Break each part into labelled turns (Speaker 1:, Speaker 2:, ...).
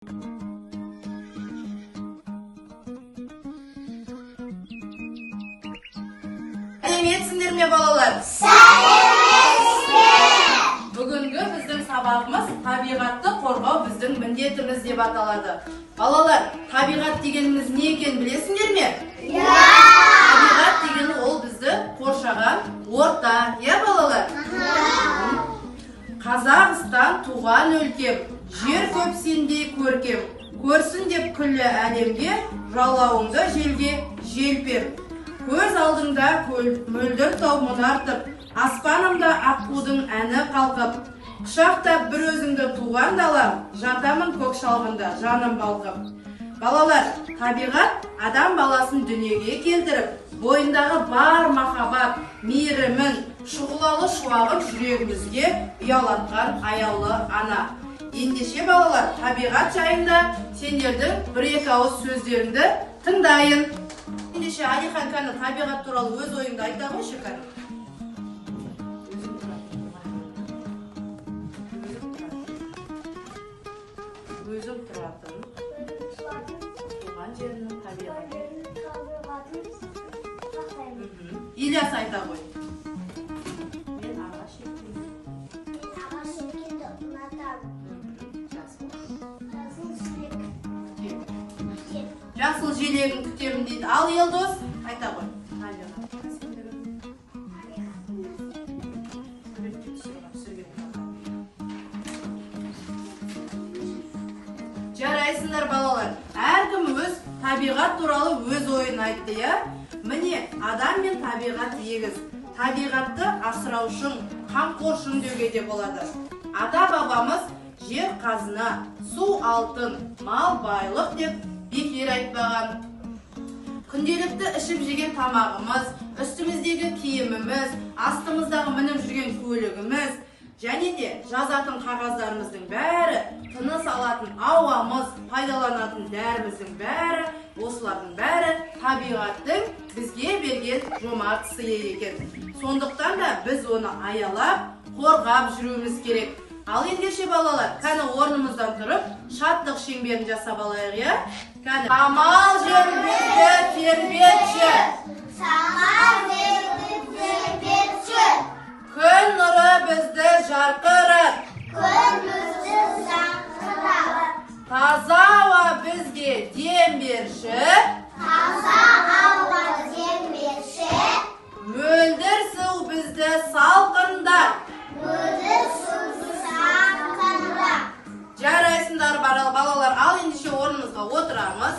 Speaker 1: Сәлеметсіңдер ме балалар?
Speaker 2: Сәлеметсіздер!
Speaker 1: Бүгінгі біздің сабағымыз табиғатты қорғау біздің міндетіміз деп аталады. Балалар, табиғат дегеніміз не екен білесіңдер ме? Табиғат дегені ол бізді қоршаған орта, балалар? Қазақстан туған өлкем, жер көп сендей көркем, көрсін деп күллі әлемге, жалауыңды желге желпем. Көз алдыңда мөлдір тау мұнартып, аспанымда аққудың әні қалқып, құшақтап бір өзіңді туған далам, жатамын көк шалғында жаным балқып. Балалар, табиғат адам баласын дүниеге келтіріп, бойындағы бар махаббат, мейірімін, шұғылалы шуағын жүрегімізге ұялатқан аяулы ана. Ендеше балалар, табиғат жайында сендердің бір-екі ауыз сөздеріңді тыңдайын. Ендеше Алихан кәні табиғат туралы өз ойыңды айта қойшы кәні. Өзің тұратын туған жерінің табиғаты. Ильяс айта қой. Мен ағаш екенді
Speaker 2: ұнатамын.
Speaker 1: Жасыл желегін күтемін дейді. Ал Елдос айта қой. Жарайсыңдар балалар. Әркім өз табиғат туралы өз ойын айтты, Міне, адам мен табиғат егіз. Табиғатты асыраушың, қамқоршың деуге де болады. Ата-бабамыз жер қазына, су алтын, мал байлық деп бекер айтпаған. Күнделікті ішіп жеген тамағымыз, үстіміздегі киіміміз, астымыздағы мініп жүрген көлігіміз, және де жазатын қағаздарымыздың бәрі, тыныс алатын ауамыз, пайдаланатын дәріміздің бәрі, осылардың бәрі табиғаттың бізге берген жомарт сыйы екен. Сондықтан да біз оны аялап, қорғап жүруіміз керек. Ал ендеше балалар, кәні орнымыздан тұрып, шаттық шеңберін жасап алайық, Кәні самал жер бізді тербетші.
Speaker 2: Самал жер бізді тербетші.
Speaker 1: Күн нұры бізді жарқырат.
Speaker 2: Күн бізді жарқырат.
Speaker 1: Таза ауа бізге дем берші.
Speaker 2: Таза ауа дем берші.
Speaker 1: Мөлдір су бізді салқындат.
Speaker 2: Мөлдір су бізді салқындат.
Speaker 1: Жарайсыңдар балалар, ал ендеше орнымызға отырамыз.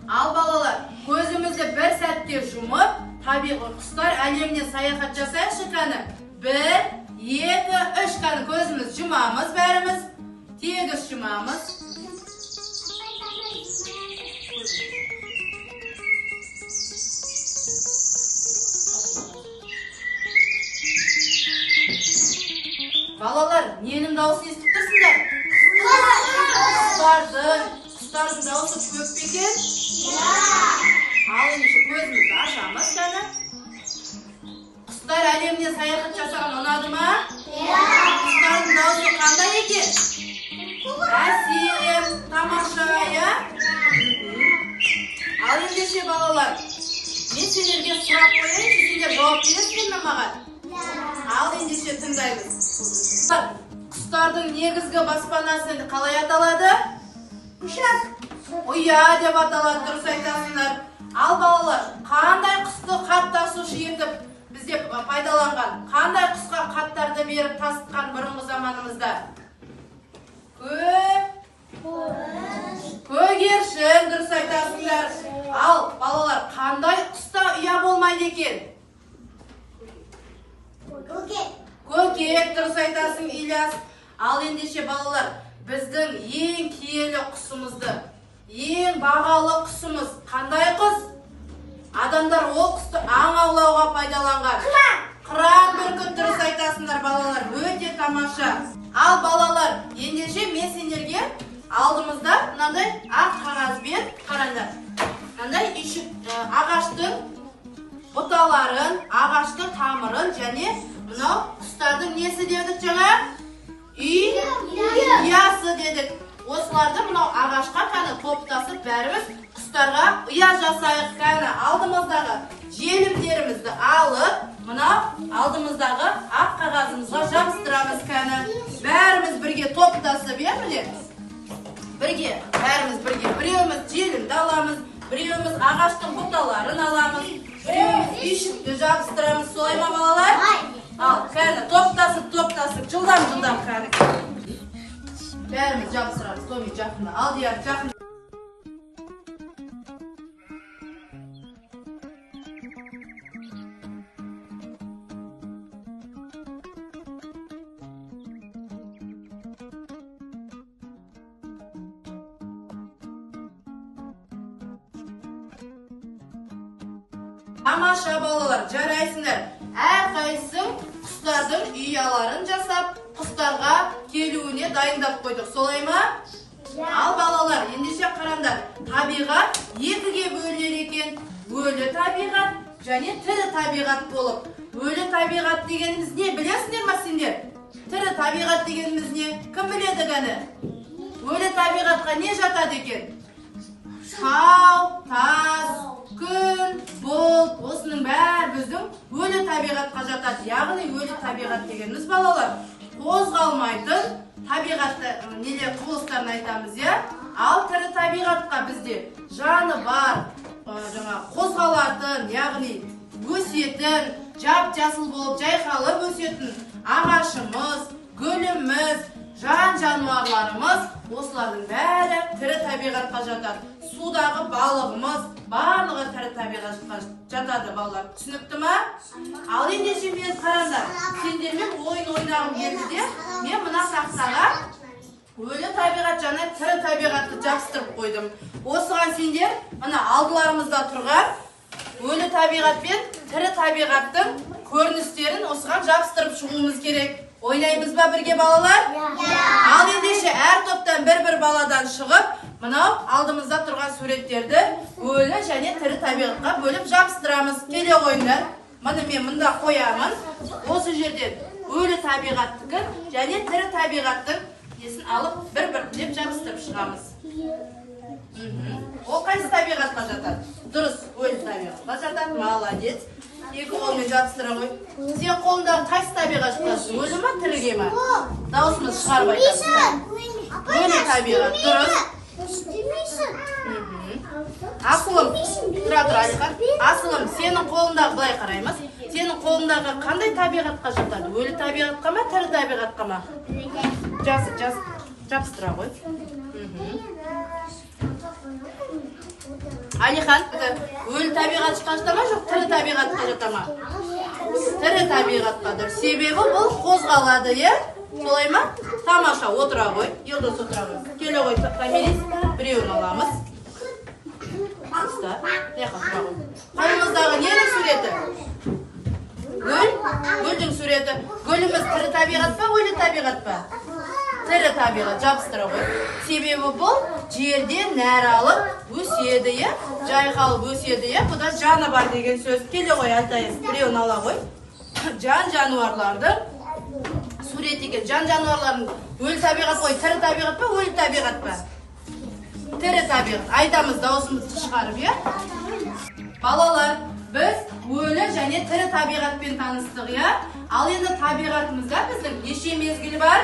Speaker 1: Ал балалар, көзімізді бір сәтте жұмып, табиғи құстар әлеміне саяхат жасайықшы кәні. 1, 2, 3 кәні көзіміз жұмамыз бәріміз. Тегіс жұмамыз. Балалар, ненің дауысын естіп тұрсыңдар? Құстардың дауысы көп пе екен? Ал ендеше көзімізді ашамыз кәні. Құстар әлеміне саяхат жасаған ұнады ма? Құстардың дауысы қандай екен? Әсем, тамаша, Ал ендеше балалар, мен сендерге сұрақ қояйын, сендер жауап бересіңдер ме маған? Ал ендеше тыңдаймыз. Құстардың негізгі баспанасы қалай аталады? Ұя деп аталады, дұрыс айтасыңдар. Ал балалар, қандай құсты қат тасушы етіп бізде пайдаланған? Қандай құсқа қаттарды беріп тасытқан бұрынғы заманымызда? Көгершін, дұрыс айтасыңдар. Ал балалар, қандай құста ұя болмайды екен? Көкек, дұрыс айтасың Ильяс. Ал ендеше балалар, біздің ең киелі құсымызды, ең бағалы құсымыз қандай құс? Адамдар ол құсты аң аулауға пайдаланған. Қыран бүркіт, дұрыс айтасыңдар балалар, өте тамаша. Ал балалар, ендеше мен сендерге алдымызда мынандай ақ қағазбен қараңдар. Мынандай ағаштың бұталарын, ағаштың тамырын және мынау құстардың несі дедік жаңа? Ұясы дедік. осыларды мынау ағашқа қана топтасып бәріміз құстарға ұя жасайық. Қана алдымыздағы желімдерімізді алып, мынау алдымыздағы ақ қағазымызға жабыстырамыз. Қана бәріміз бірге топтасып, міне бірге, бәріміз бірге. Біреуіміз желімді аламыз, біреуіміз ағаштың бұталарын аламыз, біреуіміз үйшікті жабыстырамыз. Солай ма, балалар? Ал, қана топтасып, жылдам қана. Бәріміз жабыстырамыз. Томи, жақында. Алдияр, жақында. Тамаша балалар, жарайсыңдар. Әрқайсың құстардың ұяларын жасап, құстарға келуіне дайындап қойдық. Солай ма? Ал балалар, ендеше қараңдар. Табиғат екіге бөлінер екен. Өлі табиғат және тірі табиғат болып. Өлі табиғат дегеніміз не, білесіңдер ме сендер? Тірі табиғат дегеніміз не? Кім біледі ғаны? Өлі табиғатқа не жатады екен? Тау, тас, күн, бұлт, осының бәрі біздің өлі табиғатқа жатады. Яғни өлі табиғат дегеніміз балалар қозғалмайтын табиғатты нелер құбылыстарын айтамыз, ал тірі табиғатқа бізде жаны бар, қозғалатын, яғни өсетін, жап-жасыл болып жайқалып өсетін ағашымыз, гүліміз, жан-жануарларымыз, осылардың бәрі тірі табиғатқа жатады. Судағы балығымыз, барлығы тірі табиғатқа жатады, балалар. Түсінікті ма? Ал ендеше мен қараңдар, сендермен ойын ойнағым келді де, мен мына тақтаға өлі табиғат және тірі табиғатты жабыстырып қойдым. Осыған сендер мына алдыларымызда тұрған өлі табиғат пен тірі табиғаттың көріністерін осыған жабыстырып шығуымыз керек. Ойнаймыз ба бірге, балалар? Ал ендеше әр топтан бір-бір баладан шығып, мынау алдымызда тұрған суреттерді өлі және тірі табиғатқа бөліп жабыстырамыз. Келе ойындар. Мына мен мұнда қоямын. Осы жерден өлі табиғаттың және тірі табиғаттың несін алып бір-бірлеп жабыстырып шығамыз. Ол қайсы табиғатқа жатады? Дұрыс, өлі табиғатқа жатады. Молодец. Екі қолмен жабыстыра қой. Сен қолындағы қайсы табиғатқа жатады? Өлі ма, тіріге ма? Дауысымыз шығарып айтамыз. Өлі табиғат. Дұрыс. Асылым, тұра Алихан. Асылым, сенің қолындағы былай қараймыз. Сенің қолындағы қандай табиғатқа жатады? Өлі табиғатқа ма, тірі табиғатқа ма? Жабыстыра қой. Алихан, өлі табиғатқа жата ма, жоқ тірі табиғатқа жата ма? Тірі табиғатқадыр. Себебі бұл қозғалады, солай ма? Тамаша, отыра қой. Елдос отыра қой. Келе қой, Тамирис, біреуін аламыз. Ұста, неқа тұра қой. Қолымыздағы ненің суреті? Гүл? Гүлдің суреті. Гүліміз тірі табиғат па, өлі табиғат па? Тірі табиғат, жабыстыра қой. Себебі бұл жерден нәр алып өседі, жайқалып өседі, бұда жаны бар деген сөз. Келе қой, Алтайыз, біреуін ала қой. Жан-жануарларды сурет екен. Жан-жануарлардың өлі табиғат қой, тірі табиғат па, өлі табиғат па? Тірі табиғат. Айтамыз дауысымызды шығарып, Балалар, біз өлі және тірі табиғатпен таныстық, Ал енді табиғатымызда біздің неше мезгілі бар?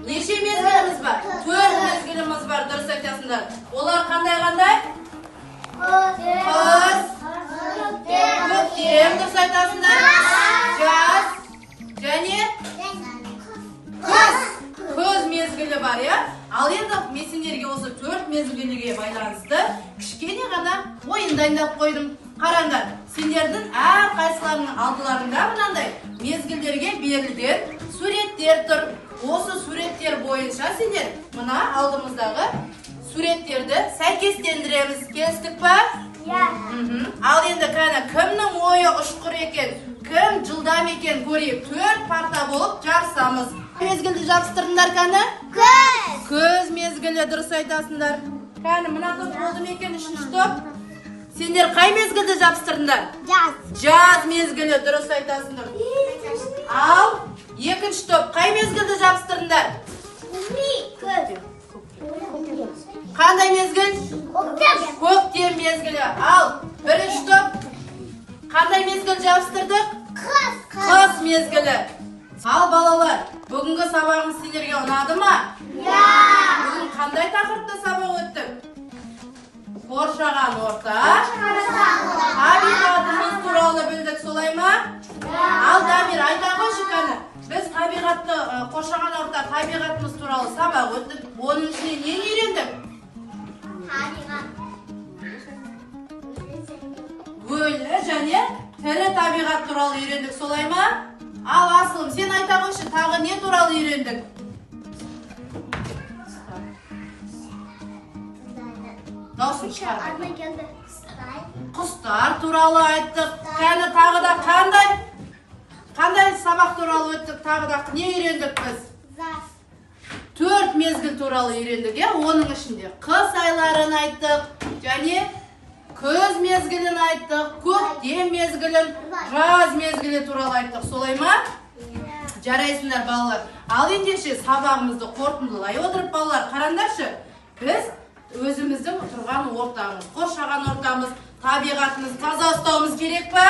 Speaker 1: Неше мезгіліміз бар? 4 мезгіліміз бар, дұрыс айтасыңдар. Олар қандай-қандай? Қыс, көктем, дұрыс айтасыңдар. Жаз және күз мезгілі бар, Ал енді мен сендерге осы 4 мезгілге байланысты кішкене ғана ойын дайындап қойдым. Қараңдар, сендердің әр қайсыларының алдыларында мынандай мезгілдерге берілген суреттер тұр. Осы суреттер бойынша сендер мына алдымыздағы суреттерді сәйкестендіреміз. Келістік па? Ал енді кімнің ойы ұшқыр екен, кім жылдам екен көрейік. 4 парта болып жарысамыз. Мезгілді жабыстырыңдар кәні? Күз мезгілі, дұрыс айтасыңдар. Кәні, мына топ болды ма екен, 3-ші топ? Сендер қай мезгілді жабыстырыңдар? Жаз мезгілі, дұрыс айтасыңдар. Ал 2-ші топ қай мезгілді жабыстырыңдар? Қандай мезгіл? Көктем мезгілі. Ал, бірінші топ. Қандай мезгіл жабыстырдық? Қыс мезгілі. Ал балалар, бүгінгі сабағымыз сендерге ұнады ма? Бүгін қандай тақырыпта сабақ өттік? Қоршаған орта, табиғатымыз туралы білдік, солай ма? Ал Дамир, айта қойшы кәні. Біз табиғатты, қоршаған орта, табиғатымыз туралы сабақ өттік. Оның ішіне не үйрендік? Өлі және тірі табиғат туралы үйрендік, солай ма? Ал Асылым, сен айта қойшы, тағы не туралы үйрендік? Даусың шығарды. Құстар туралы айттық. Кәні тағы да қандай сабақ туралы өттік, тағы да не үйрендік біз? 4 мезгіл туралы үйрендік, оның ішінде қыс айларын айттық, және күз мезгілін айттық, көктем мезгілін, жаз мезгілі туралы айттық, солай ма? Жарайсыңдар балалар. Ал ендеше сабағымызды қорытындылай отырып балалар, қараңдаршы. Біз өзіміздің тұрған ортамыз, қоршаған ортамыз, табиғатымыз таза ұстауымыз керек па?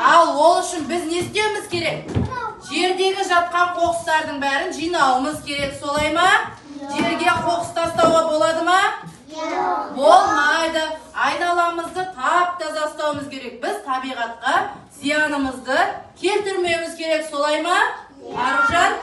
Speaker 1: Ал ол үшін біз не істеуіміз керек? Жердегі жатқан қоқыстардың бәрін жинауымыз керек, солай ма? Жерге қоқыс тастауға болады ма? Болмайды. Айналамызды тап-таза ұстауымыз керек. Біз табиғатқа зиянымызды келтірмеуіміз керек, солай ма? Аружан?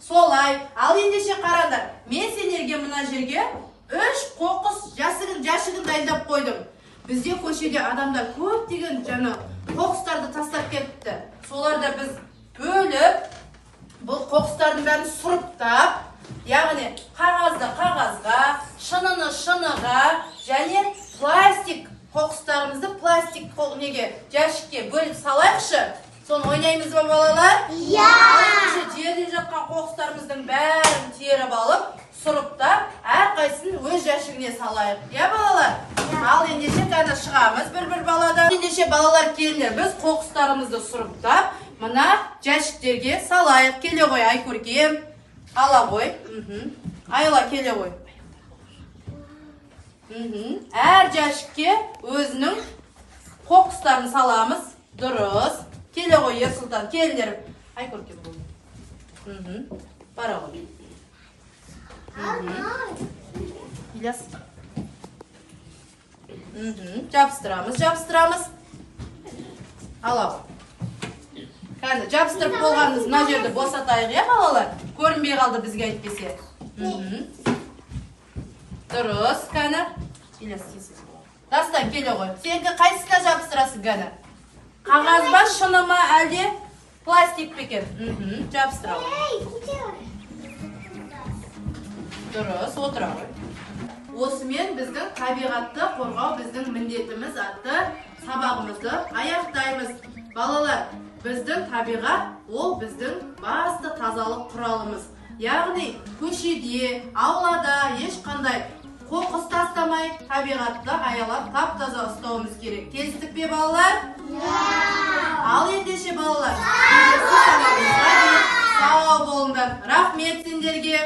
Speaker 1: Солай. Ал ендеше қараңдар. Мен сендерге мына жерге 3 қоқыс жәшігін дайындап қойдым. Бізде көшеде адамдар көптеген жаңа қоқыстарды тастап кетті. Соларды біз бөліп, бұл қоқыстардың бәрін сұрыптап, яғни қағазды қағазға, шыныны шыныға, және пластик қоқыстарымызды пластик жәшікке бөліп салайықшы. Соны ойнаймыз ба балалар? Жерде жатқан қоқыстарымыздың бәрін теріп алып, сұрыптап, әрқайсысын өз жәшігіне салайық. Балалар? Ал ендеше кәні шығамыз бір баладан. Ендеше балалар келіңдер, біз қоқыстарымызды сұрыптап, мына жәшіктерге салайық. Келе ғой, Айкөркем. Ала ғой. Айла, келе ғой. Әр жәшікке өзінің қоқыстарын саламыз. Дұрыс. Келе ғой, Ерсұлтан, келіңдер. Айкөркем ғой. Бара ғой. Иляс. Жабыстырамыз. Ала ғой. Кәні, жабыстырып болғанымыз мына жерді босатайық, балалар? Көрінбей қалды бізге айтпесе. Дұрыс, кәні. Иляс, кесіз. Дастан, келе ғой. Сенгі қайсына жабыстырасың, кәні? Қағаз ба, шыны ма, әлде пластик пекен? Жабыстыра ғой. Дұрыс, отыра ғой. Осымен біздің табиғатты қорғау біздің міндетіміз атты сабағымызды аяқтаймыз. Балалар, біздің табиғат, ол біздің басты тазалық құралымыз. Яғни, көшеде, аулада, ешқандай қоқыс тастамай, табиғатты аялап, тап-таза ұстауымыз керек. Келістік пе, балалар? Ал ендеше, балалар, сау болыңдар. Рахмет сендерге.